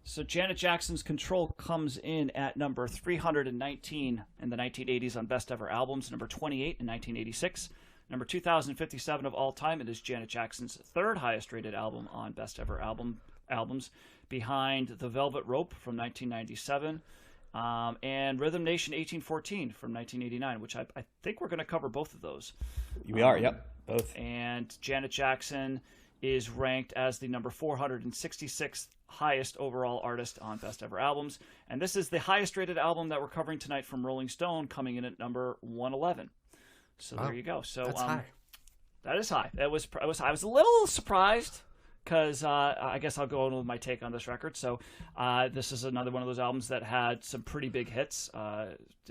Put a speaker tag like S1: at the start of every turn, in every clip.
S1: So Janet Jackson's Control comes in at number 319 in the 1980s on Best Ever Albums, number 28 in 1986, number 2057 of all time. It is Janet Jackson's third highest rated album on Best Ever albums, behind The Velvet Rope from 1997 and Rhythm Nation 1814 from 1989, which I think we're going to cover both of those.
S2: We are, yep, both.
S1: And Janet Jackson is ranked as the number 466th highest overall artist on Best Ever Albums. And this is the highest rated album that we're covering tonight from Rolling Stone, coming in at number 111. So there you go. So
S3: that's high.
S1: That is high. I was a little surprised because I guess I'll go on with my take on this record. So this is another one of those albums that had some pretty big hits.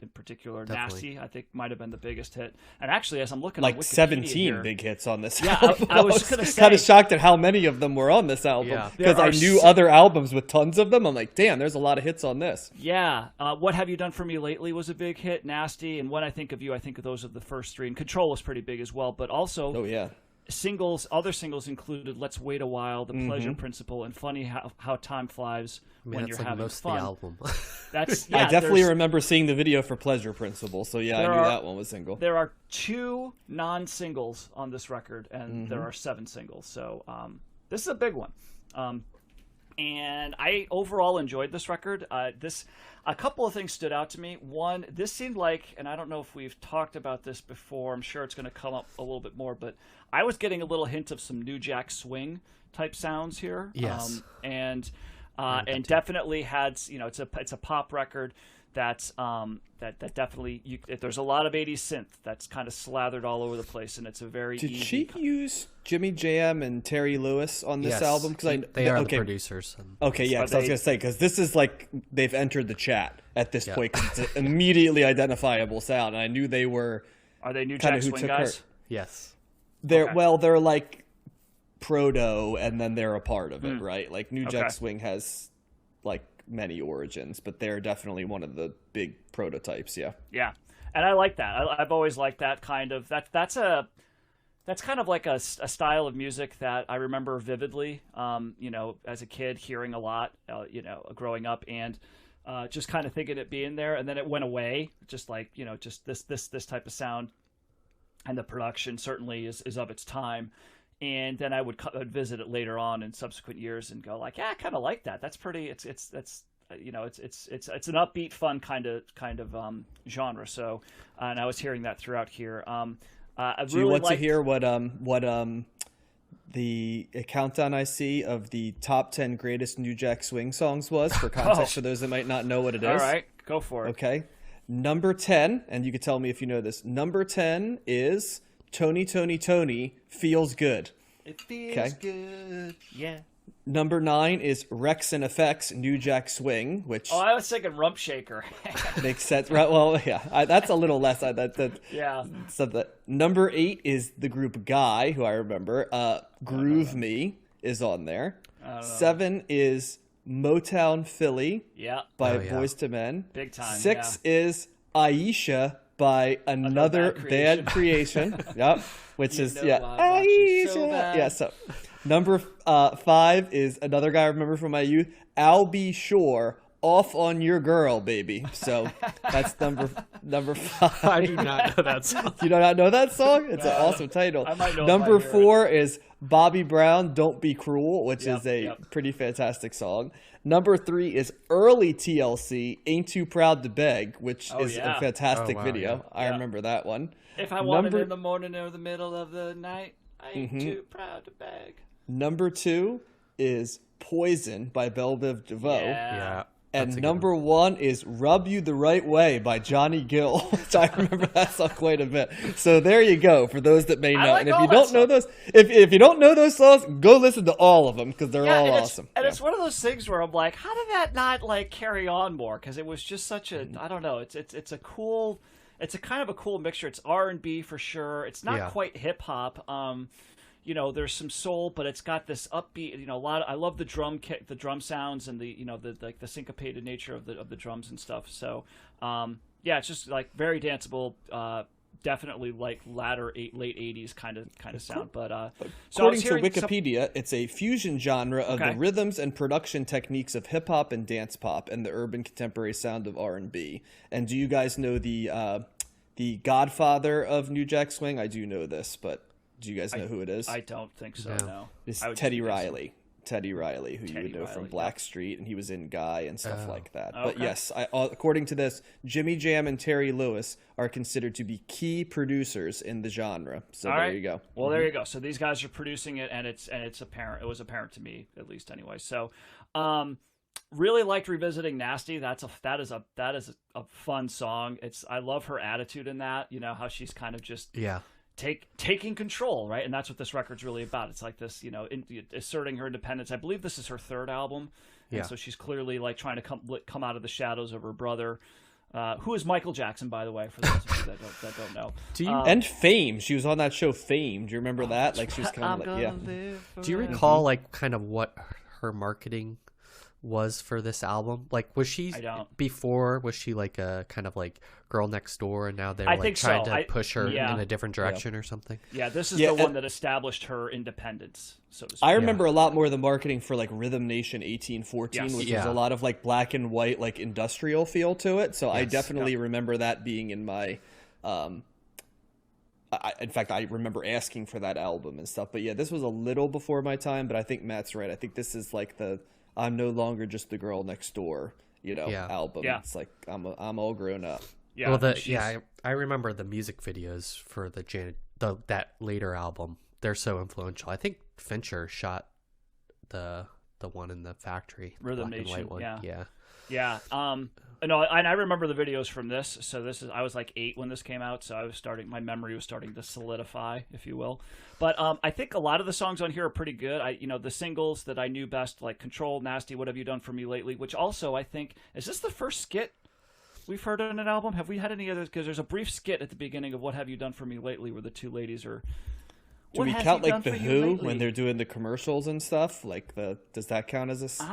S1: In particular,
S3: Definitely.
S1: Nasty, I think, might have been the biggest hit. And actually, as I'm looking
S2: Like
S1: at Wikipedia
S2: 17
S1: here,
S2: big hits on this
S1: yeah,
S2: album.
S1: I was going to say,
S2: kind of shocked at how many of them were on this album.
S3: Yeah.
S2: Because
S1: There
S2: I
S1: are
S2: knew other albums with tons of them. I'm like, damn, there's a lot of hits on this.
S1: yeah, What Have You Done For Me Lately was a big hit. Nasty, and When I Think of You, I think of those are the first three. And Control was pretty big as well. But also,
S2: Oh, yeah.
S1: other singles included Let's Wait a While, The Pleasure Principle, and Funny How Time Flies When
S3: that's
S1: You're
S3: like
S1: Having
S3: most
S1: Fun.
S3: of the album.
S1: That's
S2: I definitely
S1: there's-
S2: remember seeing the video for Pleasure Principle. So, yeah, I
S1: There
S2: knew
S1: are-
S2: that one was single.
S1: There are 2 non-singles on this record, and there are 7 singles. So this is a big one. And I overall enjoyed this record. A couple of things stood out to me. One, this seemed like, and I don't know if we've talked about this before, I'm sure it's going to come up a little bit more, but I was getting a little hint of some New Jack Swing type sounds here.
S3: Yes.
S1: And definitely had, it's a pop record that's that definitely there's a lot of 80s synth that's kind of slathered all over the place, and it's a very
S2: Did
S1: easy
S2: she use Jimmy Jam and Terry Lewis on this
S3: Yes.
S2: album? Because
S3: They are the producers.
S2: Okay, yeah, because I was going to say, because this is like they've entered the chat at this
S3: Yeah.
S2: point. 'Cause it's an immediately identifiable sound. And I knew they were
S1: Are they New
S2: kinda
S1: Jack
S2: who
S1: Swing
S2: took
S1: guys?
S2: her.
S3: Yes.
S2: They're
S1: Okay.
S2: they're like proto, and then they're a part of it, right? Like New Jack
S1: Okay.
S2: Swing has like many origins, but they're definitely one of the big prototypes. Yeah,
S1: Yeah, and I like that. I've always liked that kind of that's kind of like a style of music that I remember vividly. As a kid, hearing a lot. Growing up, and just kind of thinking it being there, and then it went away. Just like just this type of sound, and the production certainly is of its time. And then I would visit it later on in subsequent years and go like, yeah, I kind of like that. That's pretty. It's an upbeat, fun kind of genre. So, and I was hearing that throughout here. I
S2: do you
S1: really
S2: want to
S1: liked-
S2: hear what the countdown I see of the top 10 greatest New Jack Swing songs was for context for those that might not know what it is?
S1: All right, go for it.
S2: Okay, number 10, and you can tell me if you know this. Number 10 is Tony, Tony, Tony, Feels Good.
S1: It feels good. Yeah.
S2: Number 9 is Rex and Effects, New Jack Swing, which
S1: Oh, I was thinking Rump Shaker.
S2: makes sense. Right? Well, yeah, that's a little less.
S1: Yeah.
S2: So number 8 is the group Guy, who I remember. Groove Me is on there. 7 is Motown Philly
S1: Yeah.
S2: by
S3: Oh, yeah.
S2: Boyz II Men.
S1: Big time,
S2: 6 is Aisha by another band creation. Yep. Which is
S1: know I want you so bad.
S2: Yeah. So number 5 is another guy I remember from my youth. I'll Be Sure, Off on Your Girl, Baby. So that's number 5.
S3: I do not know that song.
S2: You do not know that song? It's an awesome title.
S1: I might know if
S2: Number
S1: I hear
S2: 4 is Bobby Brown, Don't Be Cruel, which
S1: Yep,
S2: is a
S1: yep.
S2: pretty fantastic song. Number 3 is early TLC, Ain't Too Proud to Beg, which is
S1: yeah.
S2: a fantastic
S3: Oh, wow,
S2: video.
S3: yeah.
S2: I
S1: Yeah.
S2: remember that one.
S1: If I want it
S2: Number-
S1: in the morning or the middle of the night, I ain't too proud to beg.
S2: Number 2 is Poison by Belle Biv DeVoe.
S3: Yeah.
S2: And
S3: that's a good
S2: number 1 is Rub You the Right Way by Johnny Gill, which I remember that song quite a bit. So there you go, for those that may know.
S1: like
S2: And if
S1: all
S2: you
S1: that
S2: don't know those, if you don't know those songs, go listen to all of them because they're all
S1: and
S2: awesome.
S1: It's one of those things where I'm like, how did that not like carry on more? Because it was just such a, I don't know. It's a cool, it's a kind of a cool mixture. It's R&B for sure. It's not
S3: Yeah.
S1: quite hip hop. There's some soul, but it's got this upbeat. A lot. I love the drum sounds and the syncopated nature of the drums and stuff. So, it's just like very danceable. definitely like late 80s kind of sound. But so I
S2: According
S1: was
S2: to
S1: hearing
S2: Wikipedia, it's a fusion genre of the rhythms and production techniques of hip hop and dance pop and the urban contemporary sound of R&B. And do you guys know the godfather of New Jack Swing? I do know this, but do you guys know who it is?
S1: I don't think so. No.
S2: It's Teddy Riley. Teddy Riley, who you would know from Blackstreet, and he was in Guy and stuff like that. But yes, according to this, Jimmy Jam and Terry Lewis are considered to be key producers in the genre. So there you go.
S1: Well, there you go. So these guys are producing it, and it's apparent. It was apparent to me, at least, anyway. So, really liked revisiting "Nasty." That is a fun song. I love her attitude in that. You know how she's kind of just taking control, right? And that's what this record's really about. It's like this, asserting her independence. I believe this is her third album, and so she's clearly like trying to come out of the shadows of her brother, who is Michael Jackson, by the way, for those of you that don't know.
S2: And Fame. She was on that show Fame. Do you remember that? Like she was kind of like,
S3: Do you recall like kind of what her marketing was for this album? Like, was she like a kind of like girl next door, and now they're like trying to push her in a different direction or something?
S1: Yeah, this is the one that established her independence, so to speak.
S2: I remember a lot more of the marketing for like Rhythm Nation 1814, which was a lot of like black and white, like industrial feel to it. So I definitely remember that being in my in fact, I remember asking for that album and stuff. But yeah, this was a little before my time, but I think Matt's right. I think this is like the I'm no longer just the girl next door, album. Yeah. It's like I'm all grown up.
S3: Yeah. Well, I remember the music videos for that later album. They're so influential. I think Fincher shot the one in the factory,
S1: Rhythm
S3: black
S1: Nation.
S3: and white one.
S1: Yeah. No, and I remember the videos from this. So I was like 8 when this came out, so my memory was starting to solidify, if you will. But I think a lot of the songs on here are pretty good. The singles that I knew best, like Control, Nasty, What Have You Done For Me Lately, which also I think, is this the first skit we've heard on an album? Have we had any others? Because there's a brief skit at the beginning of What Have You Done For Me Lately where the two ladies are...
S2: Do we count like The Who when they're doing the commercials and stuff? Like does that count as a skit?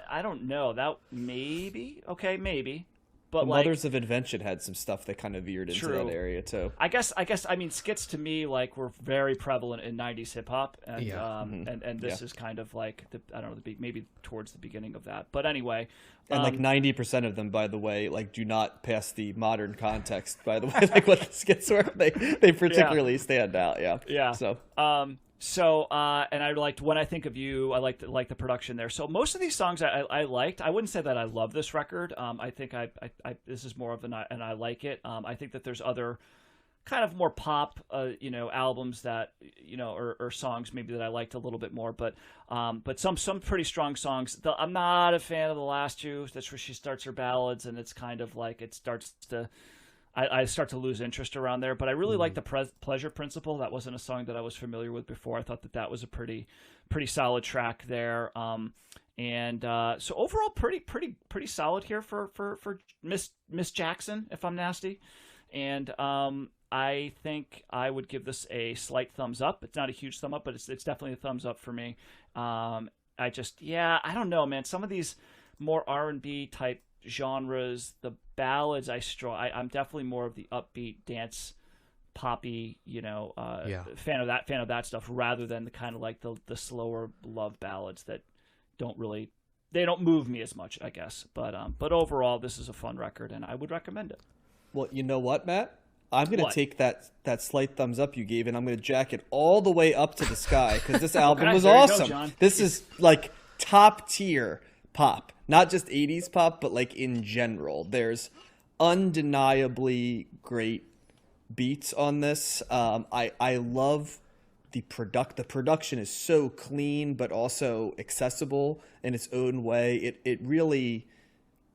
S1: I don't know. That maybe. Okay, maybe. But
S2: Mothers of Invention had some stuff that kind of veered into that area too.
S1: I guess. I mean, skits to me were very prevalent in '90s hip hop, and and this is kind of like maybe towards the beginning of that. But anyway,
S2: and like 90% of them, by the way, like do not pass the modern context. By the way, like what the skits were, they particularly stand out. Yeah.
S1: So, and I liked When I Think of You. I liked the production there. So most of these songs I liked. I wouldn't say that I love this record. I think I this is more of and I like it. I think that there's other kind of more pop, albums that, or songs maybe that I liked a little bit more. But some pretty strong songs. I'm not a fan of the last two. That's where she starts her ballads, and it's kind of like it starts to. I start to lose interest around there, but I really like the Pleasure Principle. That wasn't a song that I was familiar with before. I thought that was a pretty solid track there. So overall, pretty solid here for Miss Jackson, if I'm nasty. And I think I would give this a slight thumbs up. It's not a huge thumb up, but it's definitely a thumbs up for me. I don't know, man. Some of these more R&B type genres, the ballads, I'm definitely more of the upbeat dance poppy, fan of that stuff rather than the kind of like the slower love ballads that don't move me as much, I guess. But overall, this is a fun record and I would recommend it.
S2: Well, you know what, Matt? I'm going to take that slight thumbs up you gave and I'm going to jack it all the way up to the sky because this album was awesome. This is like top tier pop. Not just 80s pop, but like in general. There's undeniably great beats on this. I love the production is so clean, but also accessible in its own way. It really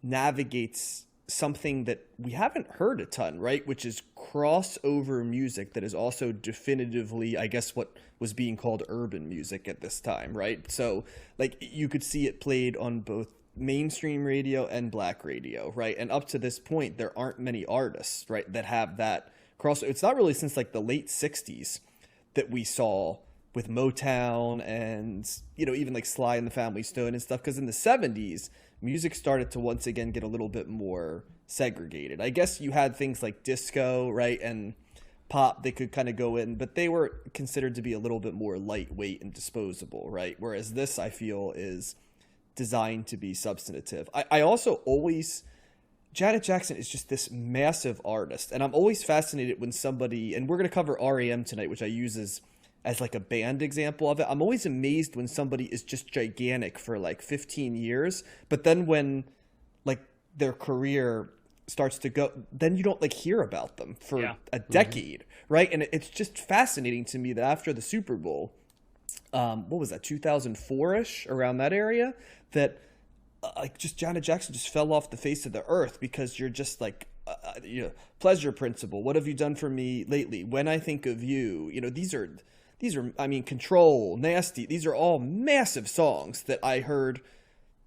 S2: navigates something that we haven't heard a ton, right? Which is crossover music that is also definitively, I guess, what was being called urban music at this time, right? So like you could see it played on both mainstream radio and black radio, right? And up to this point, there aren't many artists, right, that have that cross. It's not really since like the late 60s that we saw with Motown and, you know, even like Sly and the Family Stone and stuff. Because in the 70s, music started to once again get a little bit more segregated. I guess you had things like disco, right, and pop, they could kind of go in, but they were considered to be a little bit more lightweight and disposable, right? Whereas this, I feel, is designed to be substantive. I also always... Janet Jackson is just this massive artist, and I'm always fascinated when somebody, and we're going to cover REM tonight, which I use as like a band example of it. I'm always amazed when somebody is just gigantic for like 15 years, but then when like their career starts to go, then you don't like hear about them for a decade, right? And it's just fascinating to me that after the Super Bowl, what was that, 2004-ish, around that area, that like just Janet Jackson just fell off the face of the earth, because you're just like, you know, Pleasure Principle, What Have You Done For Me Lately, When I Think of You, you know, these are, I mean, Control, Nasty, these are all massive songs that I heard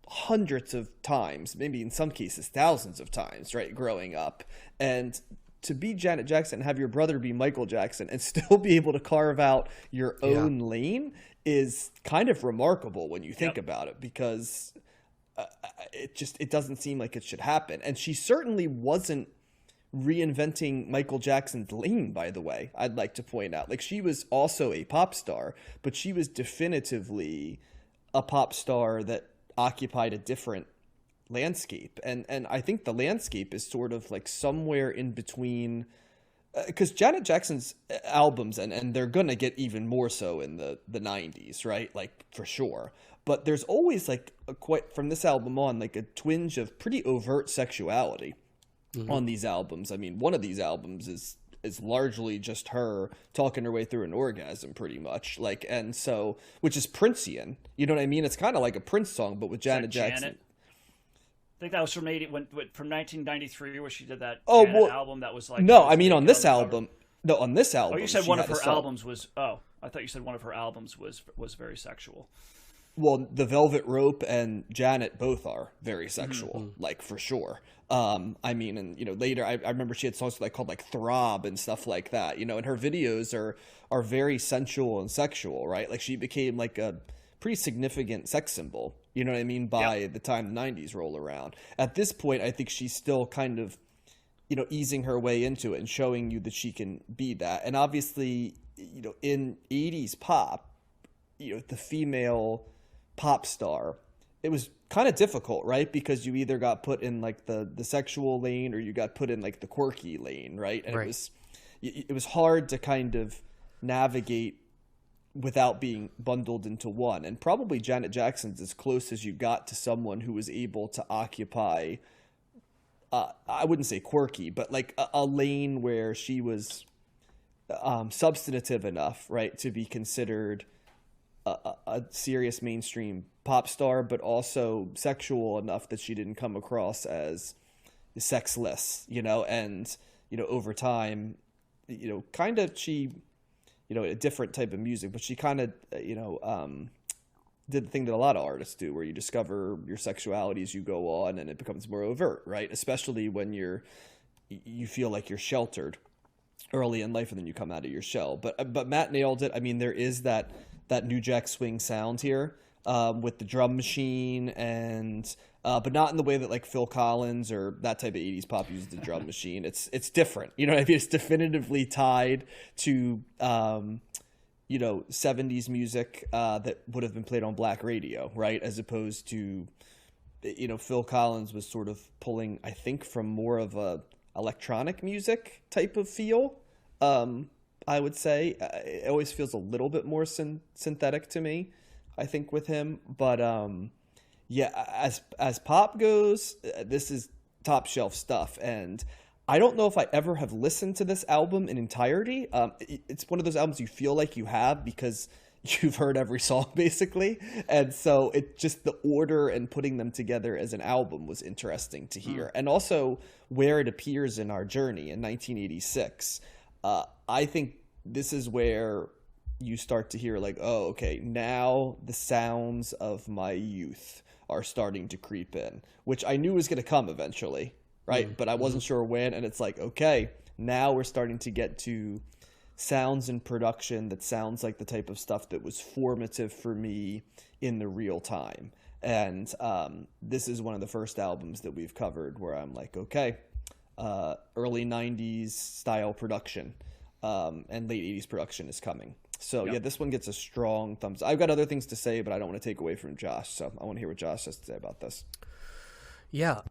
S2: hundreds of times, maybe in some cases thousands of times, right, growing up. And to be Janet Jackson and have your brother be Michael Jackson and still be able to carve out your own lane is kind of remarkable when you think about it, because it doesn't seem like it should happen. And she certainly wasn't reinventing Michael Jackson's lane, by the way, I'd like to point out. Like, she was also a pop star, but she was definitively a pop star that occupied a different landscape. And I think the landscape is sort of like somewhere in between, because Janet Jackson's albums, and they're going to get even more so in the 90s, right? Like, for sure. But there's always like quite, from this album on, like a twinge of pretty overt sexuality on these albums. I mean, one of these albums is largely just her talking her way through an orgasm, pretty much. Like, and so, which is Princean, you know what I mean? It's kind of like a Prince song, but with Janet Jackson.
S1: Janet? I think that was from 1993, where she did that album that was like...
S2: No, I mean on this album. No, on this album.
S1: Oh, you said one of her albums was... Oh, I thought you said one of her albums was very sexual.
S2: Well, The Velvet Rope and Janet both are very sexual, like, for sure. I mean, and, you know, later, I remember she had songs like called like Throb and stuff like that, you know, and her videos are very sensual and sexual, right? Like, she became like a pretty significant sex symbol, you know what I mean, by the time the 90s roll around. At this point, I think she's still kind of, you know, easing her way into it and showing you that she can be that. And obviously, you know, in 80s pop, you know, the female pop star, it was kind of difficult, right? Because you either got put in like the sexual lane, or you got put in like the quirky lane, right? And it was hard to kind of navigate without being bundled into one. And probably Janet Jackson's as close as you got to someone who was able to occupy, I wouldn't say quirky, but like a lane where she was substantive enough, right, to be considered a serious mainstream pop star, but also sexual enough that she didn't come across as sexless, you know. And, you know, over time, you know, kind of she, you know, a different type of music, but she kind of, you know, did the thing that a lot of artists do, where you discover your sexuality as you go on, and it becomes more overt, right? Especially when you feel like you're sheltered early in life, and then you come out of your shell. But Matt nailed it. I mean, there is that New Jack Swing sound here, with the drum machine, and but not in the way that like Phil Collins or that type of 80s pop uses the drum machine. It's different, you know what I mean? It's definitively tied to you know, 70s music that would have been played on black radio, right? As opposed to, you know, Phil Collins was sort of pulling, I think, from more of a electronic music type of feel. I would say it always feels a little bit more synthetic to me, I think, with him. But yeah, as pop goes, this is top shelf stuff. And I don't know if I ever have listened to this album in entirety. It's one of those albums you feel like you have because you've heard every song, basically. And so it just, the order and putting them together as an album was interesting to hear. And also where it appears in our journey in 1986. I think this is where you start to hear like, oh, okay, now the sounds of my youth are starting to creep in, which I knew was going to come eventually, right? But I wasn't sure when, and it's like, okay, now we're starting to get to sounds and production that sounds like the type of stuff that was formative for me in the real time. And this is one of the first albums that we've covered where I'm like, okay, early 90s style production and late 80s production is coming. So, yeah, this one gets a strong thumbs. I've got other things to say, but I don't want to take away from Josh. So I want to hear what Josh has to say about this.
S3: Yeah.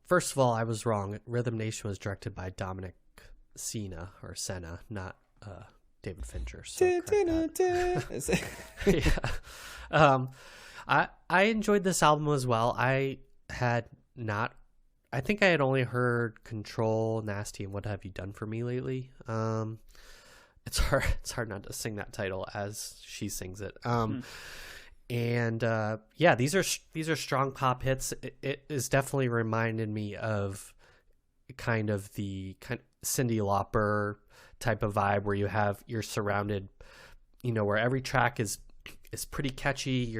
S3: First of all, I was wrong. Rhythm Nation was directed by Dominic Senna, not David Fincher. So yeah. I enjoyed this album as well. I think I had only heard Control, Nasty, and What Have You Done For Me lately. It's hard not to sing that title as she sings it. And yeah, these are strong pop hits. It is definitely reminded me of kind of the Cyndi Lauper type of vibe where you're surrounded, where every track is pretty catchy.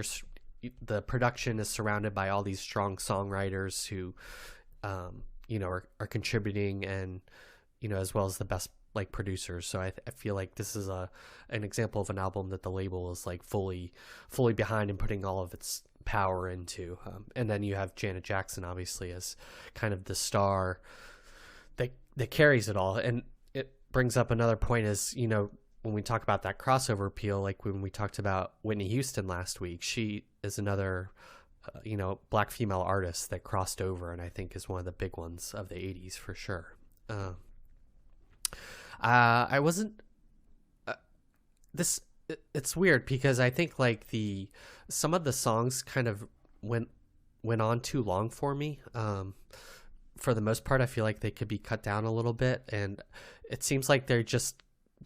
S3: The production is surrounded by all these strong songwriters who, are contributing, and as well as the best like producers. So I feel like this is an example of an album that the label is like fully behind and putting all of its power into. And then you have Janet Jackson obviously as kind of the star that carries it all. And it brings up another point is, when we talk about that crossover appeal, like when we talked about Whitney Houston last week, she is another Black female artist that crossed over, and I think is one of the big ones of the 80s for sure. I wasn't it's weird because I think like some of the songs kind of went on too long for me. For the most part, I feel like they could be cut down a little bit, and it seems like they're just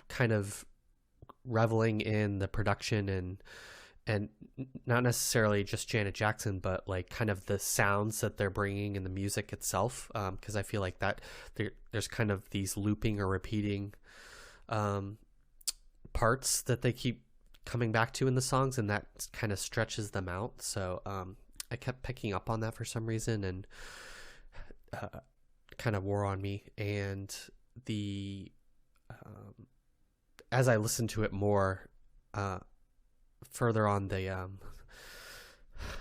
S3: kind of reveling in the production and not necessarily just Janet Jackson, but like kind of the sounds that they're bringing in the music itself. Because I feel like that there's kind of these looping or repeating parts that they keep coming back to in the songs, and that kind of stretches them out. So I kept picking up on that for some reason, and kind of wore on me. And as I listened to it more, further on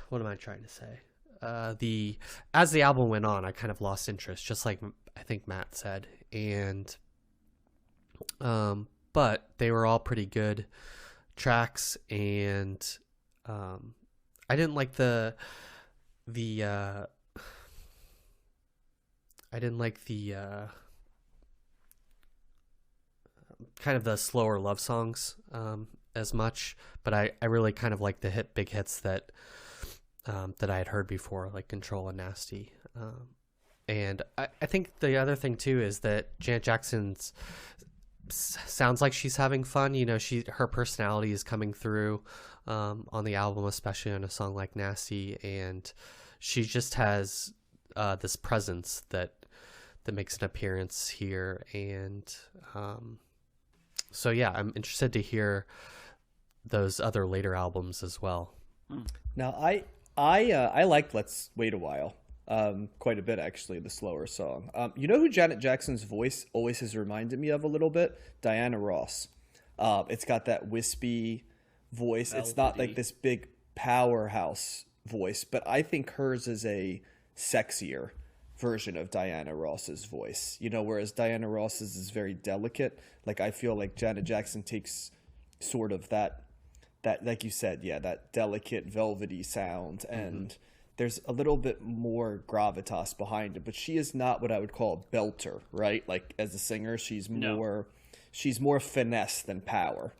S3: what am I trying to say? As the album went on, I kind of lost interest, just like I think Matt said, and but they were all pretty good tracks, and I didn't like the kind of the slower love songs as much, but I really kind of like the big hits that I had heard before, like Control and Nasty. And I think the other thing too is that Janet Jackson's sounds like she's having fun. Her personality is coming through on the album, especially on a song like Nasty, and she just has this presence that makes an appearance here. And so yeah, I'm interested to hear those other later albums as well.
S2: Now I liked Let's Wait a While quite a bit, actually, the slower song. Who Janet Jackson's voice always has reminded me of a little bit? Diana Ross. It's got that wispy voice. Velvety. It's not like this big powerhouse voice, but I think hers is a sexier version of Diana Ross's voice, whereas Diana Ross's is very delicate. Like, I feel like Janet Jackson takes sort of that, like you said, yeah, that delicate velvety sound, and there's a little bit more gravitas behind it, but she is not what I would call a belter, right? Like, as a singer, she's more finesse than power.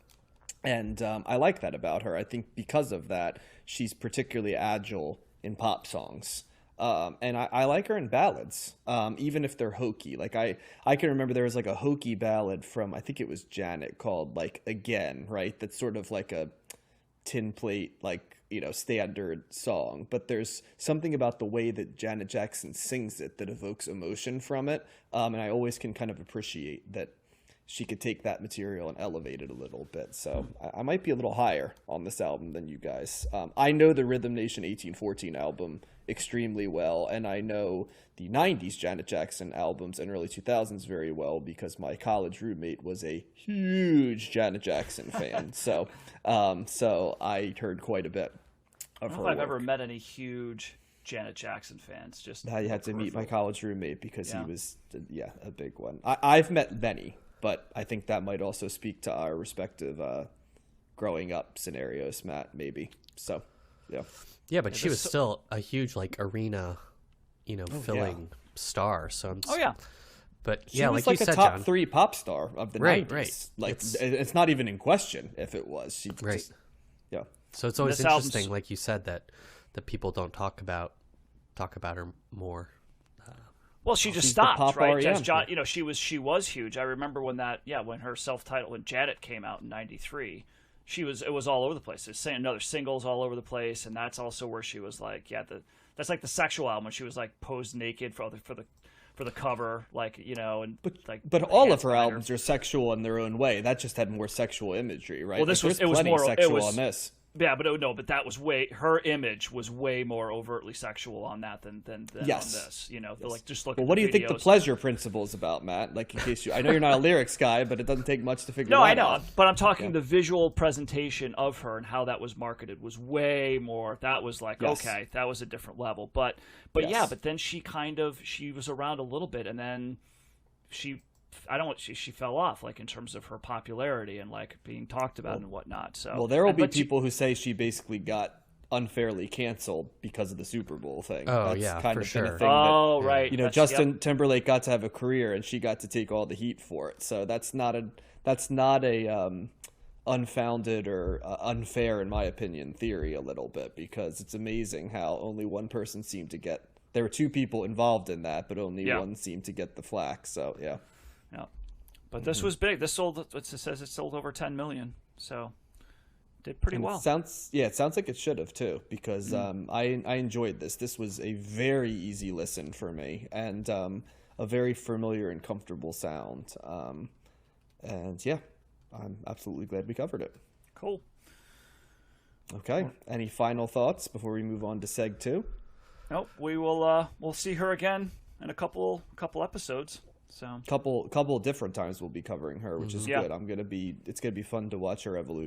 S2: And I like that about her. I think because of that, she's particularly agile in pop songs. And I like her in ballads, even if they're hokey. Like I can remember there was like a hokey ballad from, I think it was Janet, called like Again, right? That's sort of like a tin plate, like, standard song. But there's something about the way that Janet Jackson sings it that evokes emotion from it. And I always can kind of appreciate that, she could take that material and elevate it a little bit. So I might be a little higher on this album than you guys. I know the Rhythm Nation 1814 album extremely well, and I know the 90s Janet Jackson albums and early 2000s very well because my college roommate was a huge Janet Jackson fan. So I heard quite a bit of her work.
S1: I've ever met any huge Janet Jackson fans. Just
S2: now you had to meet my college roommate because he was a big one. I've met many, but I think that might also speak to our respective growing up scenarios, Matt, maybe. So
S3: yeah, but she was still a huge like arena filling star. So but
S2: she was
S3: like
S2: you
S3: said,
S2: a top
S3: John,
S2: 3 pop star of the 90s.
S3: Right.
S2: Like it's not even in question if it was. She just,
S3: So it's always interesting, like you said, that people don't talk about her more.
S1: Well, she just stopped, right? As John, she was huge. I remember when her self-titled, when Janet came out in '93, it was all over the place. There's another singles all over the place, and that's also where she was like, that's like the sexual album when she was like posed naked for the cover, like
S2: but all of her albums are sexual in their own way. That just had more sexual imagery, right?
S1: Well,
S2: it was more sexual on this.
S1: Yeah, but that was her image was way more overtly sexual on that than on this. Like just look.
S2: Well,
S1: at
S2: what do you think the
S1: videos.
S2: pleasure principle is about, Matt? Like, in case I know you're not a lyrics guy, but it doesn't take much to figure.
S1: No,
S2: that
S1: I know,
S2: out.
S1: but I'm talking the visual presentation of her and how that was marketed was way more. That was like okay, that was a different level. But then she was around a little bit, and then she fell off, like in terms of her popularity and like being talked about and whatnot. So
S2: there will be people who say she basically got unfairly canceled because of the Super Bowl thing.
S3: Oh,
S2: That's
S3: yeah,
S2: kind
S3: for
S2: of
S3: sure.
S2: been a thing
S1: Oh, right.
S2: Justin Timberlake got to have a career and she got to take all the heat for it. So that's not a unfounded or unfair, in my opinion, theory a little bit, because it's amazing how only one person seemed to get. There were 2 people involved in that, but only one seemed to get the flack. So yeah.
S1: But this was big. This sold. It says it sold over 10 million. So did pretty well.
S2: It sounds like it should have too, because I enjoyed this. This was a very easy listen for me, and a very familiar and comfortable sound. And yeah, I'm absolutely glad we covered it.
S1: Cool.
S2: Okay. Any final thoughts before we move on to Seg 2?
S1: Nope. We will. We'll see her again in a couple episodes. So
S2: couple different times we'll be covering her, which is good. It's gonna be fun to watch her evolution.